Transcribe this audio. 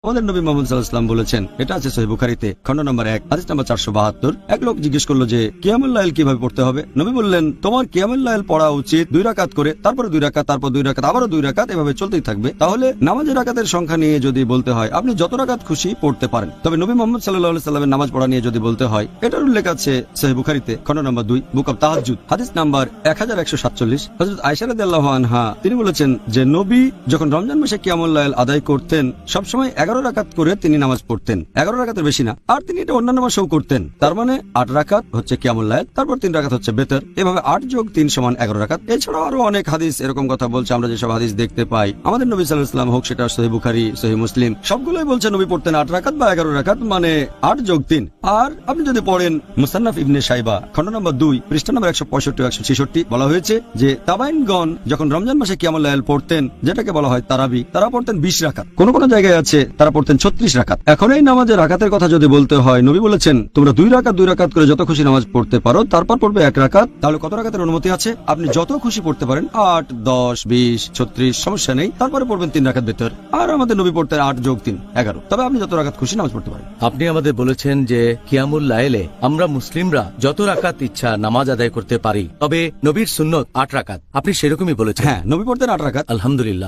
আমাদের নবী মুহাম্মদ সাল্লাল্লাহু আলাইহি ওয়াসাল্লাম বলেছেন, এটা আছে সহিহ বুখারীতে খণ্ড নম্বর 1 হাদিস নম্বর 472। এক লোক জিজ্ঞেস করলো যে কিয়ামুল লাইল কিভাবে পড়তে হবে। নবী বললেন, তোমার কিয়ামুল লাইল পড়া উচিত 2 রাকাত করে, তারপরে 2 রাকাত, তারপর 2 রাকাত, আবারও 2 রাকাত, এভাবে চলতেই থাকবে। তাহলে নামাজের রাকাতের সংখ্যা নিয়ে যদি বলতে হয়, আপনি যত রাকাত খুশি পড়তে পারেন। তবে নবী মুহাম্মদ সাল্লাল্লাহু আলাইহি ওয়াসাল্লামের নামাজ পড়া নিয়ে যদি বলতে হয়, এটার উল্লেখ আছে সহিহ বুখারীতে খণ্ড নম্বর 2 বুক অব তাহাজ্জুদ হাদিস নাম্বার 1147। হযরত আয়েশা রাদিয়াল্লাহু আনহা তিনি বলেছেন যে নবী যখন রমজান মাসে কিয়ামুল লাইল আদায় করতেন, সবসময় 11 রাকাত করে তিনি নামাজ পড়তেন, 11 রাকাতের বেশি না। আর তিনি এটা অন্যান্য মাসেও করতেন। তার মানে 8 রাকাত হচ্ছে কিয়ামুল লাইল, তারপর 3 রাকাত হচ্ছে বেতর, এভাবে 8 যোগ 3 সমান 11 রাকাত। এছাড়াও আরো অনেক হাদিস এরকম কথা বলছে। আমরা যেসব হাদিস দেখতে পাই, আমাদের নবী সাল্লাল্লাহু আলাইহি ওয়াসাল্লাম হোক সেটা সহিহ বুখারী, সহিহ মুসলিম, সবগুলোই বলছে নবী পড়তেন 8 রাকাত বা 11 রাকাত, মানে 8 যোগ 3। আর আপনি যদি পড়েন মুসান্নাফ ইবনে শাইবা খণ্ড নম্বর 2 পৃষ্ঠা নম্বর 165 ও 166, বলা হয়েছে যে তাবাইনগণ যখন রমজান মাসে কিয়ামুল লাইল পড়তেন, যেটাকে বলা হয় তারাবি, তারা পড়তেন 20 রাকাত। কোন কোন জায়গায় আছে তারা পড়তেন 36 রাকাত। এখন এই নামাজের রাকাতের কথা যদি বলতে হয়, নবী বলেছেন তোমরা 2 রাকাত করে যত খুশি নামাজ পড়তে পারো, তারপর পড়বে 1 রাকাত। তাহলে কত রাকাতের অনুমতি আছে? আপনি যত খুশি পড়তে পারেন, 8, 10, 20, 36, সমস্যা নেই। তারপরে পড়বেন 3 রাকাত বেতর। আর আমাদের নবী পড়তেন 8 যোগ 3 11। তবে আপনি যত রাকাত খুশি নামাজ পড়তে পারেন। আপনি আমাদের বলেছেন যে কিয়ামুল লাইলে আমরা মুসলিমরা যত রাকাত ইচ্ছা নামাজ আদায় করতে পারি, তবে নবীর সুন্নত 8 রাকাত। আপনি সেরকমই বলেছেন। হ্যাঁ, নবী পড়তেন 8 রাকাত। আলহামদুলিল্লাহ।